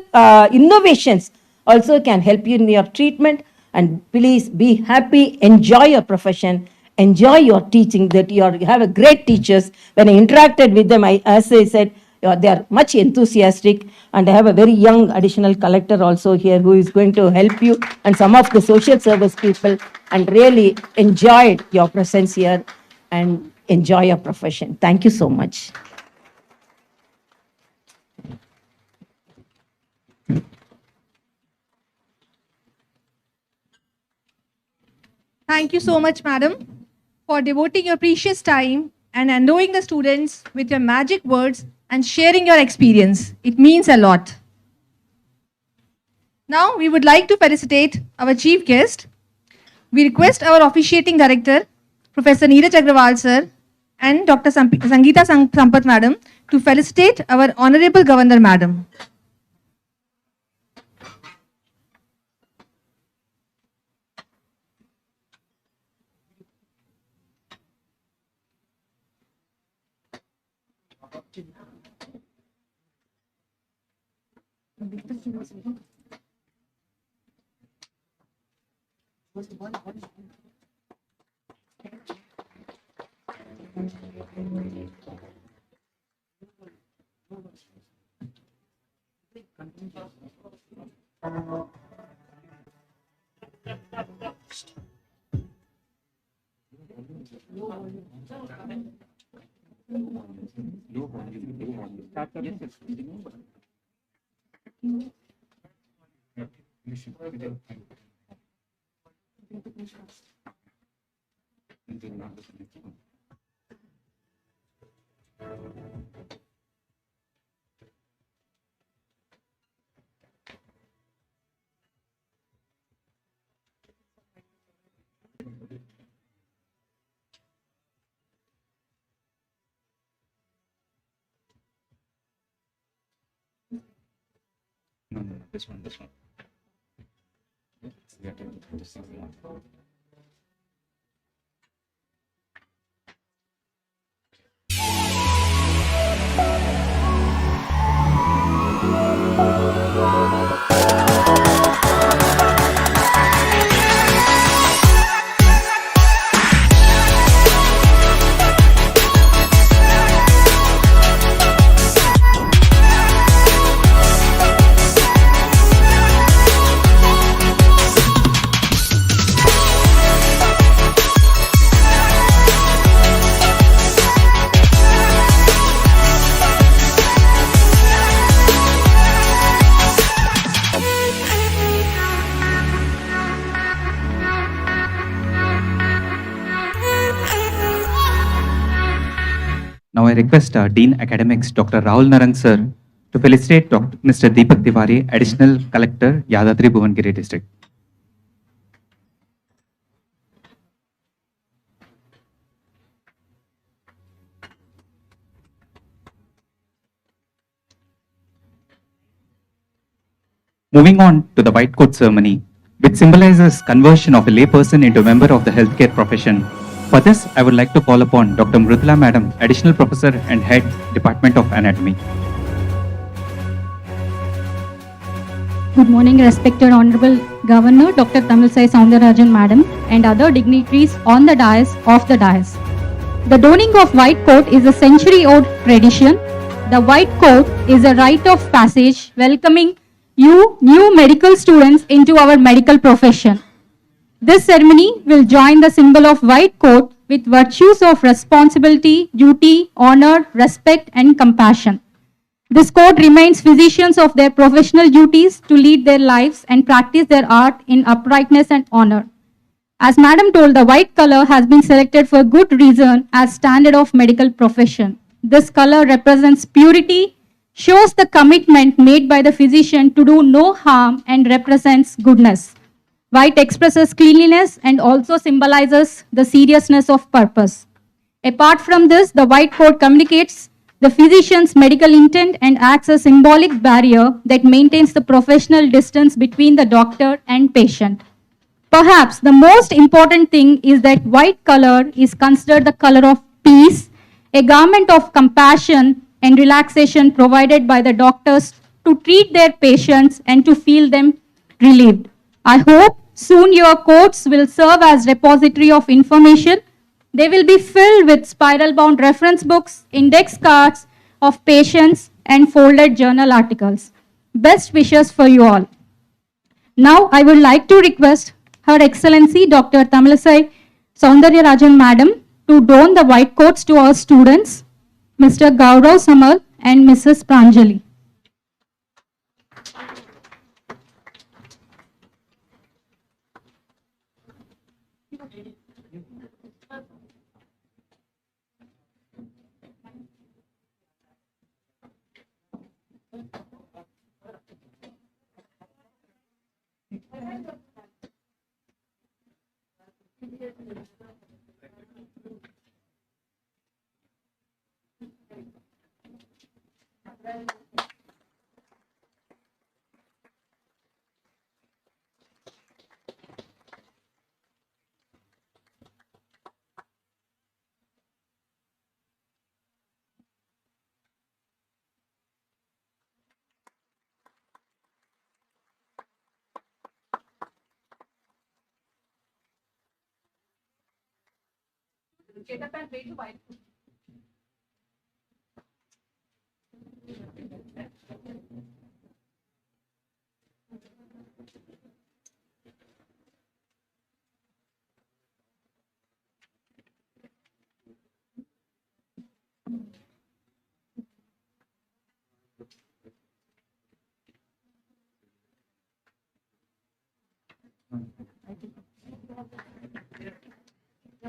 innovations also can help you in your treatment. And please be happy, enjoy your profession, enjoy your teaching, that you have a great teachers. When I interacted with them, as I said, they are much enthusiastic, and I have a very young additional collector also here who is going to help you, and some of the social service people, and really enjoyed your presence here and enjoy your profession. Thank you so much. Thank you so much, madam, for devoting your precious time and endowing the students with your magic words and sharing your experience. It means a lot. Now, we would like to felicitate our chief guest. We request our officiating director, Professor Neeraj Agrawal sir, and Dr. Sangeeta Sampath madam to felicitate our Honorable Governor madam. No, this one. Yeah, this one. Now I request Dean Academics Dr. Rahul Narang sir to felicitate Mr. Deepak Tiwari, Additional Collector, Yadadri Bhuvangiri District. Moving on to the white coat ceremony, which symbolizes conversion of a layperson into a member of the healthcare profession. For this, I would like to call upon Dr. Mrudula Madam, Additional Professor and Head, Department of Anatomy. Good morning, respected Honorable Governor Dr. Tamilisai Soundararajan Madam and other dignitaries on the dais of the dais. The donning of white coat is a century-old tradition. The white coat is a rite of passage welcoming you new medical students into our medical profession. This ceremony will join the symbol of white coat with virtues of responsibility, duty, honor, respect and compassion. This coat reminds physicians of their professional duties to lead their lives and practice their art in uprightness and honor. As Madam told, the white color has been selected for good reason as standard of medical profession. This color represents purity, shows the commitment made by the physician to do no harm and represents goodness. White expresses cleanliness and also symbolizes the seriousness of purpose. Apart from this, the white coat communicates the physician's medical intent and acts as a symbolic barrier that maintains the professional distance between the doctor and patient. Perhaps the most important thing is that white color is considered the color of peace, a garment of compassion and relaxation provided by the doctors to treat their patients and to feel them relieved. I hope soon your coats will serve as repository of information. They will be filled with spiral bound reference books, index cards of patients and folded journal articles. Best wishes for you all. Now, I would like to request Her Excellency Dr. Tamilisai Soundararajan Madam to don the white coats to our students, Mr. Gaurav Samal and Mrs. Pranjali.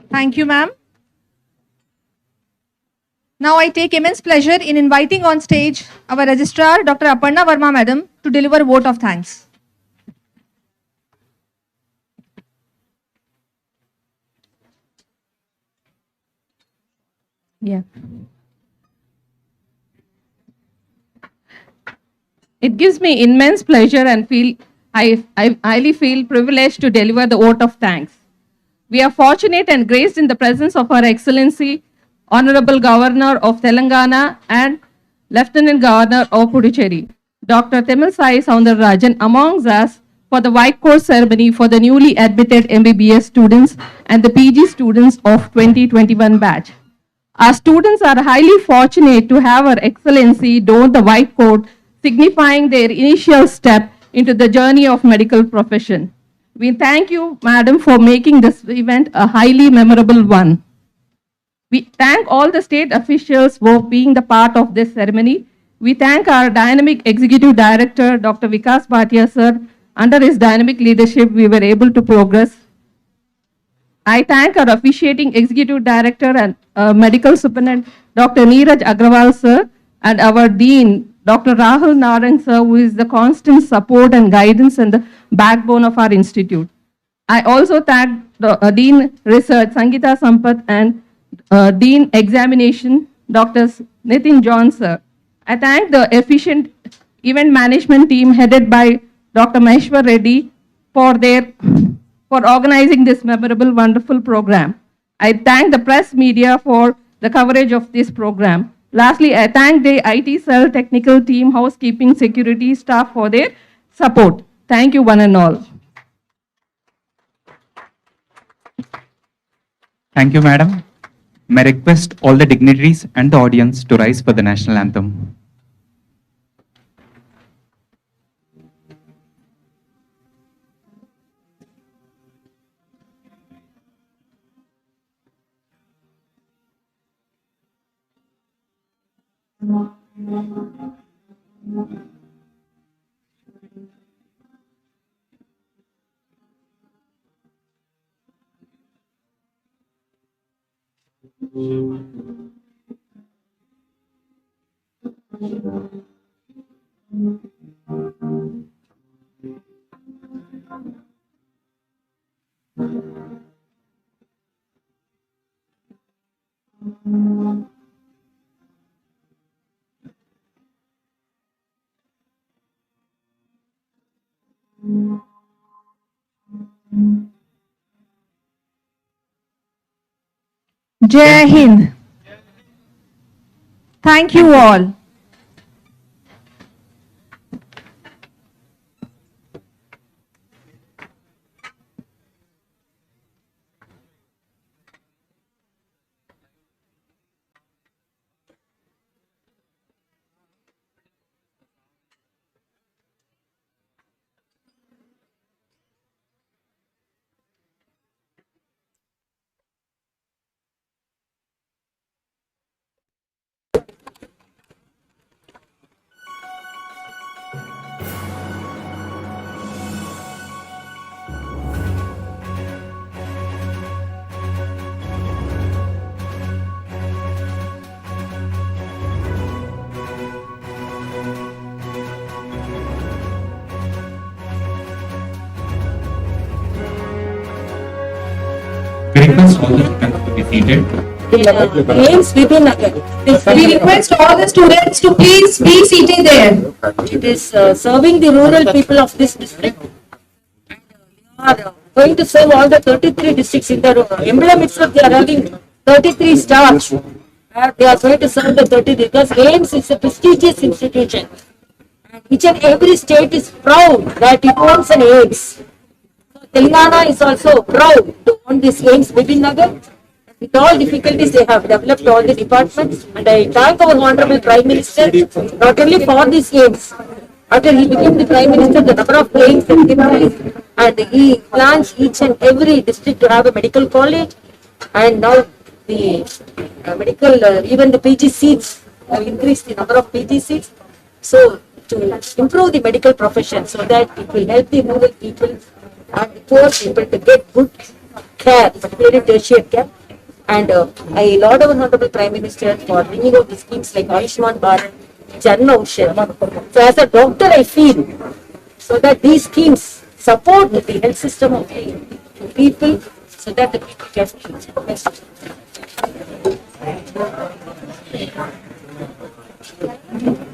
Thank you, ma'am. Now I take immense pleasure in inviting on stage our Registrar, Dr. Aparna Verma, Madam, to deliver vote of thanks. Yeah. It gives me immense pleasure and I highly feel privileged to deliver the vote of thanks. We are fortunate and graced in the presence of Her Excellency, Honorable Governor of Telangana and Lieutenant Governor of Puducherry, Dr. Tamilisai Soundararajan, amongst us for the white coat ceremony for the newly admitted MBBS students and the PG students of 2021 batch. Our students are highly fortunate to have Her Excellency don the white coat, signifying their initial step into the journey of medical profession. We thank you, Madam, for making this event a highly memorable one. We thank all the state officials for being the part of this ceremony. We thank our dynamic executive director, Dr. Vikas Bhatia, sir. Under his dynamic leadership, we were able to progress. I thank our officiating executive director and medical superintendent, Dr. Neeraj Agrawal, sir, and our dean, Dr. Rahul Narang, sir, who is the constant support and guidance and the backbone of our institute. I also thank the Dean Research, Sangeeta Sampath, and Dean Examination, Dr. Nitin John, sir. I thank the efficient event management team headed by Dr. Maheshwar Reddy for organizing this memorable, wonderful program. I thank the press media for the coverage of this program. Lastly, I thank the IT cell technical team, housekeeping, security staff for their support. Thank you, one and all. Thank you, Madam. May I request all the dignitaries and the audience to rise for the national anthem. Jai Hind. Thank you all. We request all the students to be seated. AIIMS Bibinagar. We request all the students to please be seated there. It is serving the rural people of this district. We are going to serve all the 33 districts in the emblem itself. They are having 33 stars. They are going to serve the 33 because AIIMS is a prestigious institution. Each and every state is proud that it owns an AIIMS. Telangana is also proud to own this AIIMS Bibinagar. With all difficulties, they have developed all the departments, and I thank our Honorable Prime Minister not only for this AIIMS. After he became the Prime Minister, the number of AIIMS that came increased, and he plans each and every district to have a medical college, and now the medical, even the PG seats have increased the number of PG seats. So to improve the medical profession, so that it will help the rural people and the poor people to get good care, particularly tertiary care. And I laud our Honorable Prime Minister for bringing out the schemes like Ayushman Bharat, Jan Aushadh. So as a doctor, I feel so that these schemes support the health system of the people, so that the people can heal.